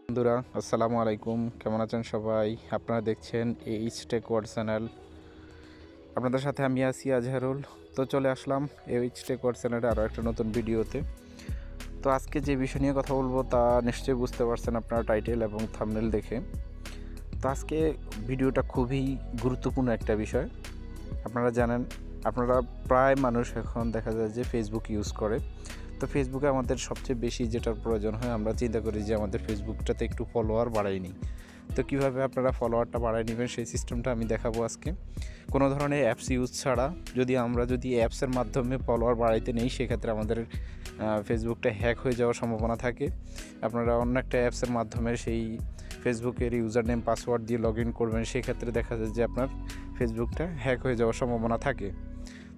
বন্ধুরা আসসালামু আলাইকুম, কেমন আছেন সবাই? আপনারা দেখছেন এইচ টেক ওয়ার্ড চ্যানেল। আপনাদের সাথে আমি আছি আজহারুল। তো চলে আসলাম এইচ টেক ওয়ার্ড চ্যানেলে আরও একটা নতুন ভিডিওতে। তো আজকে যে বিষয় নিয়ে কথা বলবো তা নিশ্চয়ই বুঝতে পারছেন আপনারা টাইটেল এবং থাম্বনেল দেখে। তো আজকে ভিডিওটা খুবই গুরুত্বপূর্ণ একটা বিষয়। আপনারা জানেন, আপনারা প্রায় মানুষ এখন দেখা যায় যে ফেসবুক ইউজ করে। তো ফেসবুকে আমাদের সবচেয়ে বেশি যেটার প্রয়োজন হয়, আমরা চিন্তা করি যে আমাদের ফেসবুকটাতে একটু ফলোয়ার বাড়াই নিই। তো কীভাবে আপনারা ফলোয়ারটা বাড়ায় নেবেন সেই সিস্টেমটা আমি দেখাবো আজকে। কোনো ধরনের অ্যাপস ইউজ ছাড়া যদি অ্যাপসের মাধ্যমে ফলোয়ার বাড়াইতে নেই, সেক্ষেত্রে আমাদের ফেসবুকটা হ্যাক হয়ে যাওয়ার সম্ভাবনা থাকে। আপনারা অন্য একটা অ্যাপসের মাধ্যমে সেই ফেসবুকের ইউজার নেম পাসওয়ার্ড দিয়ে লগ ইন করবেন, সেক্ষেত্রে দেখা যায় যে আপনার ফেসবুকটা হ্যাক হয়ে যাওয়ার সম্ভাবনা থাকে।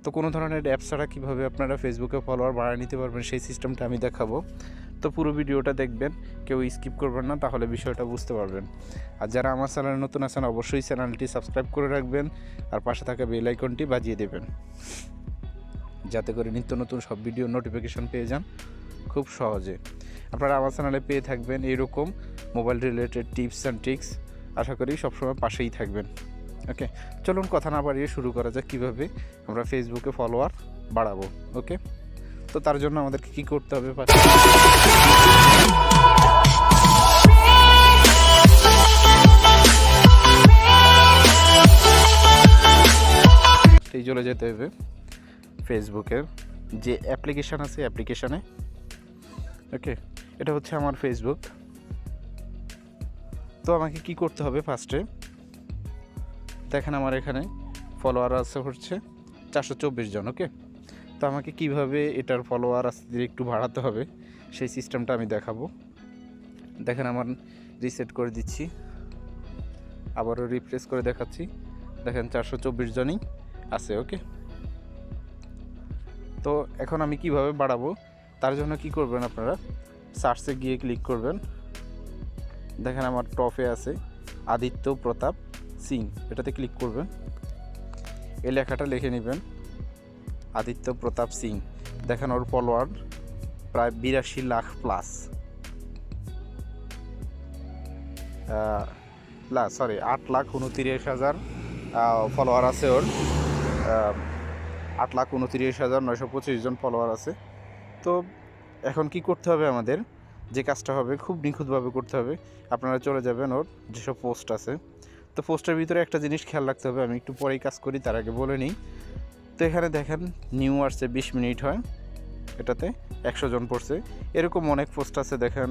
তো কোনো ধরনের অ্যাপ ছাড়া কীভাবে আপনারা ফেসবুকে ফলোয়ার বাড়িয়ে নিতে পারবেন সেই সিস্টেমটা আমি দেখাবো। তো পুরো ভিডিওটা দেখবেন, কেউ স্কিপ করবেন না, তাহলে বিষয়টা বুঝতে পারবেন। আর যারা আমার চ্যানেলে নতুন আছেন অবশ্যই চ্যানেলটি সাবস্ক্রাইব করে রাখবেন আর পাশে থাকা বেল আইকনটি বাজিয়ে দেবেন, যাতে করে নিত্য নতুন সব ভিডিও নোটিফিকেশন পেয়ে যান খুব সহজে। আপনারা আমার চ্যানেলে পেয়ে থাকবেন এরকম mobile related tips and tricks. আশা করি সবসময় পাশেই থাকবেন। ওকে, চলুন কথা না বাড়িয়ে শুরু করা যাক কীভাবে আমরা ফেসবুকে ফলোয়ার বাড়াবো। ওকে, তো তার জন্য আমাদেরকে কী করতে হবে? চলে যেতে হবে ফেসবুকের যে অ্যাপ্লিকেশান আছে, অ্যাপ্লিকেশানে। ওকে, এটা হচ্ছে আমার ফেসবুক। তো আমাকে কি করতে হবে? ফার্স্টে দেখেন আমার এখানে ফলোয়ার আছে হচ্ছে 424 জন। ওকে, তো আমাকে কিভাবে এটার ফলোয়ার আস্তে একটু বাড়াতে হবে সেই সিস্টেমটা আমি দেখাবো। দেখেন আমার রিসেট করে দিচ্ছি, আবারও রিফ্রেশ করে দেখাচ্ছি। দেখেন 424 জনই আছে। ওকে, তো এখন আমি কিভাবে বাড়াবো তার জন্য কি করবেন, আপনারা সার্চে গিয়ে ক্লিক করবেন। দেখেন আমার টপে আছে আদিত্য প্রতাপ সিং, এটাতে ক্লিক করবেন। এই লেখাটা লিখে নেবেন, আদিত্য প্রতাপ সিং। দেখেন ওর ফলোয়ার প্রায় 82 লাখ প্লাস। 8,29,000 ফলোয়ার আছে ওর। 8,29,925 জন ফলোয়ার আছে। তো এখন কি করতে হবে আমাদের? যে কাজটা হবে খুব নিখুঁতভাবে করতে হবে। আপনারা চলে যাবেন ওর যেসব পোস্ট আছে। তো পোস্টের ভিতরে একটা জিনিস খেয়াল রাখতে হবে, আমি একটু পরেই কাজ করি, তার আগে বলে নিই। তো এখানে দেখেন নিউ আসছে 20 মিনিট হয়, এটাতে 100 জন পড়ছে। এরকম অনেক পোস্ট আছে, দেখেন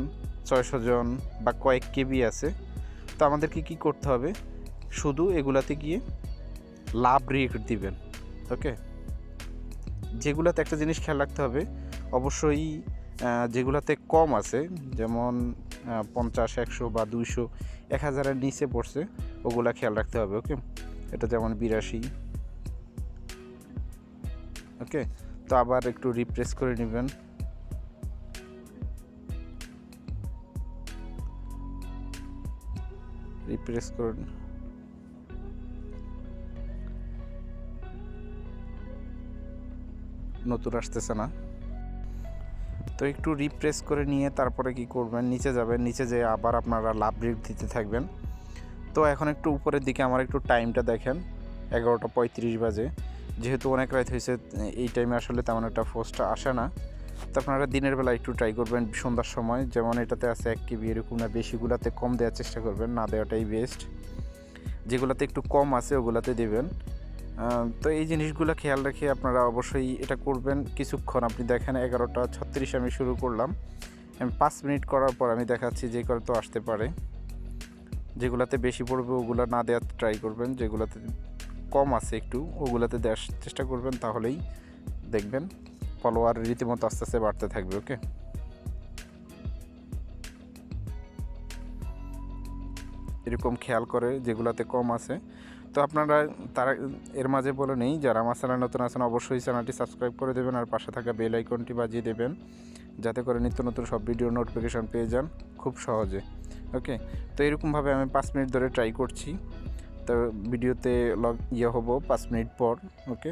600 জন বা কয়েক কেবি আছে। তো আমাদেরকে কি করতে হবে? শুধু এগুলাতে গিয়ে লাভ রিয়েক্ট দিবেন। ওকে, যেগুলাতে একটা জিনিস খেয়াল রাখতে হবে, অবশ্যই যেগুলাতে কম আছে, যেমন 50, 100 বা 200, 1000-এর নিচে পড়ছে, ওগুলা খেয়াল রাখতে হবে। ওকে, এটা যেমন 82। ওকে, তো আবার একটু রিপ্রেস করে নেবেন। রিপ্রেস করুন, নতুন আসতেছে না। তো একটু রিপ্রেস করে নিয়ে তারপরে কি করবেন, নিচে যাবেন। নিচে যেয়ে আবার আপনারা লাভ রেট দিতে থাকবেন। তো এখন একটু উপরের দিকে আমার একটু টাইমটা দেখেন, 11:35 বাজে। যেহেতু অনেক রাত হয়েছে, এই টাইমে আসলে তেমন একটা পোস্ট আসে না। তো আপনারা দিনের বেলা একটু ট্রাই করবেন, সন্ধ্যার সময়। যেমন এটাতে আছে 1 কেবি, এরকম না, বেশিগুলাতে কম দেওয়ার চেষ্টা করবেন, না দেওয়াটাই বেস্ট। যেগুলাতে একটু কম আছে ওগুলাতে দেবেন। তো এই জিনিসগুলো খেয়াল রেখে আপনারা অবশ্যই এটা করবেন কিছুক্ষণ। আপনি দেখেন 11:36 আমি শুরু করলাম, আমি 5 মিনিট করার পর আমি দেখাচ্ছি যে কত আসতে পারে। যেগুলাতে বেশি পড়বে ওগুলো না দেওয়ার ট্রাই করবেন, যেগুলোতে কম আছে একটু ওগুলোতে দেওয়ার চেষ্টা করবেন, তাহলেই দেখবেন ফলোয়ার রীতিমতো আস্তে আস্তে বাড়তে থাকবে। ওকে, এরকম খেয়াল করে যেগুলোতে কম আছে। তো আপনারা এর মাঝে বলে নেই, যারা আমার চ্যানেল নতুন আছেন অবশ্যই চ্যানেলটি সাবস্ক্রাইব করে দেবেন আর পাশে থাকা বেল আইকনটি বাজিয়ে দেবেন, যাতে করে নিত্য নতুন সব ভিডিও নোটিফিকেশান পেয়ে যান খুব সহজে। ওকে, তো এরকমভাবে আমি 5 মিনিট ধরে ট্রাই করছি। তো ভিডিওতে হব 5 মিনিট পর। ওকে,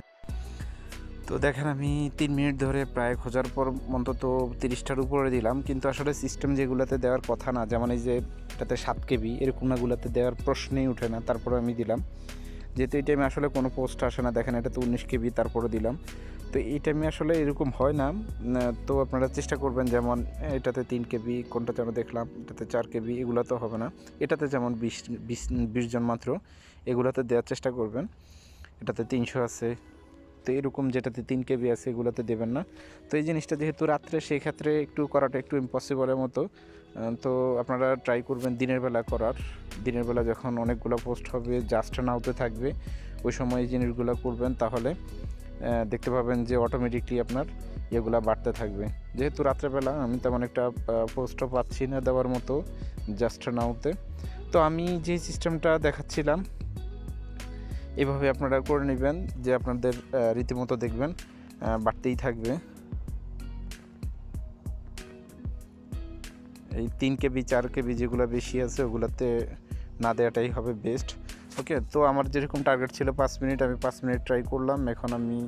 তো তো দেখেন আমি 3 মিনিট ধরে প্রায় খোঁজার পর অন্তত 30টার উপরে দিলাম, কিন্তু আসলে সিস্টেম যেগুলোতে দেওয়ার কথা না, যেমন এই যে এটাতে 7 কেবি এরকম নাগুলোতে দেওয়ার প্রশ্নেই ওঠে না, তারপরে আমি দিলাম। যেহেতু এই টাইমে আসলে কোনো পোস্ট আসে না, দেখেন এটাতে 19 কেবি তারপরে দিলাম। তো এই টাইমে আসলে এরকম হয় না। তো আপনারা চেষ্টা করবেন, যেমন এটাতে 3 কেবি, কোনটা যেন দেখলাম এটাতে 4 কেবি, এগুলো তো হবে না। এটাতে যেমন 20 জন মাত্র, এগুলোতে দেওয়ার চেষ্টা করবেন। এটাতে 300 আছে, তো এরকম যেটাতে 3 কেবি আছে এগুলোতে দেবেন না। তো এই জিনিসটা যেহেতু রাত্রে, সেই ক্ষেত্রে একটু করাটা একটু ইম্পসিবলের মতো। তো আপনারা ট্রাই করবেন দিনের বেলা করার। দিনের বেলা যখন অনেকগুলো পোস্ট হবে, জাস্ট নাওতে থাকবে, ওই সময় এই জিনিসগুলো করবেন, তাহলে দেখতে পাবেন যে অটোমেটিকলি আপনার এগুলা বাড়তে থাকবে। যেহেতু রাত্রেবেলা আমি তেমন একটা পোস্টও পাচ্ছি না দেওয়ার মতো জাস্ট নাওতে, তো আমি যে সিস্টেমটা দেখাচ্ছিলাম এভাবে আপনারা করে নেবেন, যে আপনাদের রীতিমতো দেখবেন বাড়তেই থাকবে। এই 3 কেবি 4 কেবি যেগুলো বেশি আছে ওগুলোতে না দেওয়াটাই হবে বেস্ট। ওকে, তো আমার যেরকম টার্গেট ছিল 5 মিনিট, আমি 5 মিনিট ট্রাই করলাম। এখন আমি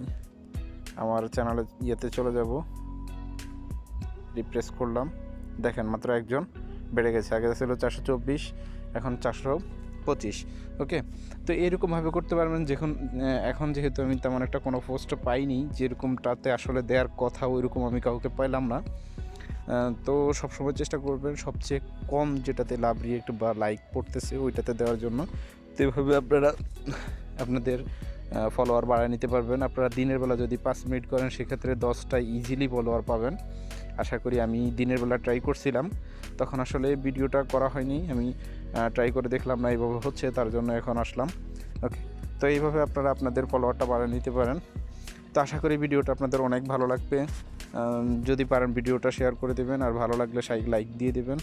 আমার চ্যানেলে ইয়েতে চলে যাব, রিপ্রেস করলাম, দেখেন মাত্র একজন বেড়ে গেছে। আগে ছিল 424, এখন 425। ওকে, তো এরকমভাবে করতে পারবেন। এখন যেহেতু আমি তেমন একটা কোনো পোস্ট পাইনি যেরকমটাতে আসলে দেওয়ার কথা, ওইরকম আমি কাউকে পাইলাম না। তো সবসময় চেষ্টা করবেন সবচেয়ে কম যেটাতে লাভ রিয়েক্ট বা লাইক পড়তেছে ওইটাতে দেওয়ার জন্য। তো এভাবে আপনারা আপনাদের ফলোয়ার বাড়ায় নিতে পারবেন। আপনারা দিনের বেলা যদি 5 মিনিট করেন, সেক্ষেত্রে 10টা ইজিলি ফলোয়ার পাবেন আশা করি। আমি দিনের বেলা ট্রাই করছিলাম, তখন আসলে ভিডিওটা করা হয়নি, আমি ট্রাই করে দেখলাম না এইভাবে হচ্ছে, তার জন্য এখন আসলাম। ওকে, তো এইভাবে আপনারা আপনাদের ফলোয়ারটা বাড়িয়ে নিতে পারেন। তো আশা করি ভিডিওটা আপনাদের অনেক ভালো লাগবে। যদি পারেন ভিডিওটা শেয়ার করে দেবেন, আর ভালো লাগলে লাইক দিয়ে দেবেন।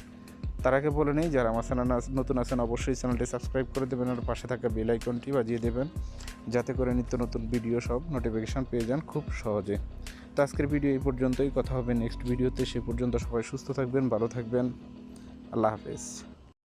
তার আগে বলে নেই, যারা আমার চ্যানেল নতুন আছেন অবশ্যই চ্যানেলটি সাবস্ক্রাইব করে দেবেন, আর পাশে থাকা বেল আইকনটি বাজিয়ে দেবেন, যাতে করে নিত্য নতুন ভিডিও সব নোটিফিকেশান পেয়ে যান খুব সহজে। তো আজকের ভিডিও এই পর্যন্তই, কথা হবে নেক্সট ভিডিওতে। সে পর্যন্ত সবাই সুস্থ থাকবেন, ভালো থাকবেন, আল্লাহ হাফেজ।